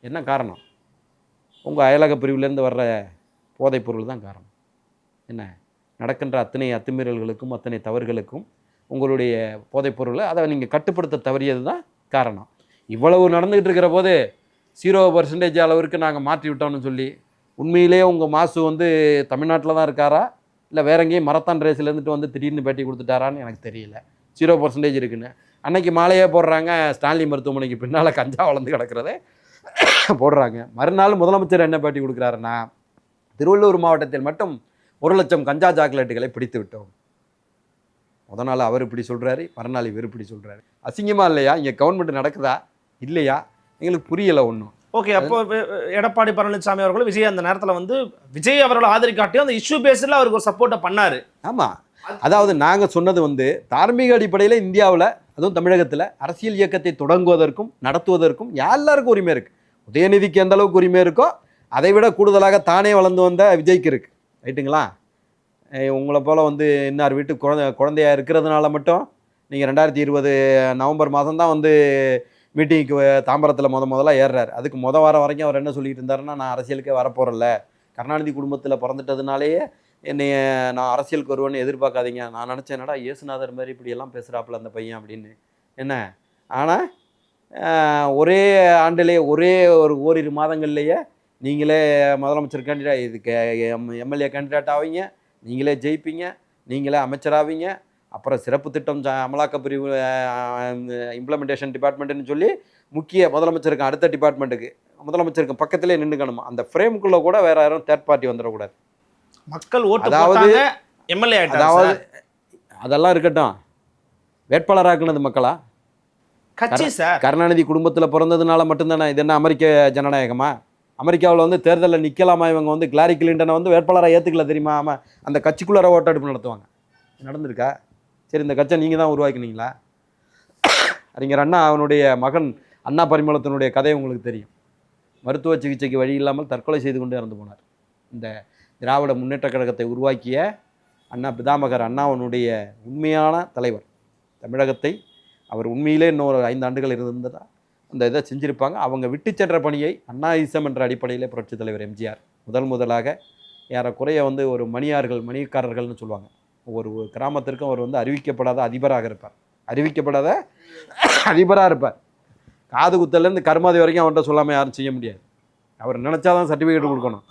என்ன காரணம்? உங்கள் அயலக பிரிவுலேருந்து வர்ற போதைப் பொருள் தான் காரணம். என்ன நடக்கின்ற அத்தனை அத்துமீறல்களுக்கும் அத்தனை தவறுகளுக்கும் உங்களுடைய போதைப் பொருளை அதை நீங்கள் கட்டுப்படுத்த தவறியது தான் காரணம். இவ்வளவு நடந்துகிட்டு இருக்கிற போது 0% அளவிற்கு நாங்கள் மாற்றி விட்டோம்னு சொல்லி உண்மையிலேயே உங்கள் மாசு வந்து தமிழ்நாட்டில் தான் இருக்காரா இல்லை வேற எங்கேயும் மரத்தான் ரேஸ்லேருந்துட்டு வந்து திடீர்னு பேட்டி கொடுத்துட்டாரான்னு எனக்கு தெரியல. 0% இருக்குன்னு அன்னைக்கு மாலையே போடுறாங்க. ஸ்டான்லி மருத்துவமனைக்கு பின்னால் கஞ்சா வளர்ந்து கிடக்கிறதே போடுறாங்க. மறுநாள் முதலமைச்சர் என்ன பேட்டி கொடுக்குறாருன்னா, திருவள்ளூர் மாவட்டத்தில் மட்டும் 1,00,000 கஞ்சா சாக்லேட்டுகளை பிடித்து விட்டோம். முத நாள் அவர் இப்படி சொல்கிறாரு, மறுநாள் இவர் இப்படி சொல்கிறாரு. அசிங்கமாக இல்லையா? இங்கே கவர்மெண்ட் நடக்குதா இல்லையா? எங்களுக்கு புரியலை ஒன்றும். ஓகே, அப்போ எடப்பாடி பழனிசாமி அவர்களும் விஜய் அந்த நேரத்தில் வந்து விஜய் அவர்களை ஆதரிக்காட்டியும் அந்த இஷ்யூ பேஸில் அவருக்கு ஒரு சப்போர்ட்டை பண்ணார். ஆமாம், அதாவது நாங்கள் சொன்னது வந்து தார்மீக அடிப்படையில் இந்தியாவில் அதுவும் தமிழகத்தில் அரசியல் இயக்கத்தை தொடங்குவதற்கும் நடத்துவதற்கும் எல்லாருக்கும் உரிமை இருக்குது. உதயநிதிக்கு எந்த அளவுக்கு உரிமை இருக்கோ அதை விட கூடுதலாக தானே வளர்ந்து வந்த விஜய்க்கு இருக்குது. ரைட்டுங்களா? உங்களை போல் வந்து இன்னார் வீட்டு குழந்தையாக இருக்கிறதுனால மட்டும் நீங்கள் 2020 நவம்பர் மாதம் தான் வந்து மீட்டிங்க்கு தாம்பரத்தில் முதல்ல ஏறுறாரு. அதுக்கு வாரம் வரைக்கும் அவர் என்ன சொல்லிட்டு இருந்தாருன்னா, நான் அரசியலுக்கே வரப்போகிறல, கருணாநிதி குடும்பத்தில் பிறந்துட்டதுனாலேயே என்னைய நான் அரசியலுக்கு வருவேன்னு எதிர்பார்க்காதீங்க. நான் நினச்சேன் என்னடா இயேசுநாதர் மாதிரி இப்படியெல்லாம் பேசுகிறாப்புல அந்த பையன் அப்படின்னு. என்ன ஆனால் ஒரே ஆண்டிலேயே ஒரே ஓரிரு மாதங்கள்லேயே நீங்களே முதலமைச்சர் கேண்டிடேட் இதுக்கு எம்எல்ஏ கேண்டிடேட் ஆவீங்க, நீங்களே ஜெயிப்பீங்க, நீங்களே அமைச்சராவீங்க, அப்புறம் சிறப்பு திட்டம் அமலாக்க பிரிவு இம்ப்ளிமெண்டேஷன் டிபார்ட்மெண்ட்டுன்னு சொல்லி முக்கிய முதலமைச்சருக்கு அடுத்த டிபார்ட்மெண்ட்டுக்கு முதலமைச்சருக்கு பக்கத்திலே நின்றுக்கணுமா. அந்த ஃப்ரேமுக்குள்ளே கூட வேற யாரும் தேர்ட் பார்ட்டி வந்துடக்கூடாது. மக்கள் ஓட்டு போட்டாங்க, எம்எல்ஏ அதாவது அதெல்லாம் இருக்கட்டும், வேட்பாளராக்குனது மக்களா? கட்சி சார். கருணாநிதி குடும்பத்தில் பிறந்ததுனால மட்டும்தானே இது என்ன அமெரிக்க ஜனநாயகமா? அமெரிக்காவில் வந்து தேர்தலில் நிற்கலாமா? இவங்க வந்து கிளாரி கிளின்டனை வந்து வேட்பாளராக ஏற்றுக்கல தெரியுமா? ஆமாம், அந்த கட்சிக்குள்ளார ஓட்டெடுப்பு நடத்துவாங்க. நடந்திருக்கா? சரி, இந்த கட்சியை நீங்கள் தான் உருவாக்கினீங்களா? அறிஞர் அண்ணா அவனுடைய மகன் அண்ணா பரிமளத்தினுடைய கதை உங்களுக்கு தெரியும். மருத்துவ சிகிச்சைக்கு வழி இல்லாமல் தற்கொலை செய்து கொண்டு இறந்து போனார். இந்த திராவிட முன்னேற்ற கழகத்தை உருவாக்கிய அண்ணா பிதாமகர் அண்ணாவனுடைய உண்மையான தலைவர். தமிழகத்தை அவர் உண்மையிலே இன்னொரு 5 ஆண்டுகள் இருந்ததா அந்த இதை செஞ்சுருப்பாங்க. அவங்க விட்டு சென்ற பணியை அண்ணாயிசம் என்ற அடிப்படையிலே புரட்சித் தலைவர் எம்ஜிஆர் முதலாக ஏறக்குறைய வந்து ஒரு மணிக்காரர்கள்னு சொல்லுவாங்க. ஒவ்வொரு கிராமத்திற்கும் அவர் வந்து அறிவிக்கப்படாத அதிபராக இருப்பார். காது குத்தலேருந்து கருமாதி வரைக்கும் அவர்கிட்ட சொல்லாமல் யாரும் செய்ய முடியாது. அவர் நினச்சாதான் சர்டிஃபிகேட் கொடுக்கணும்.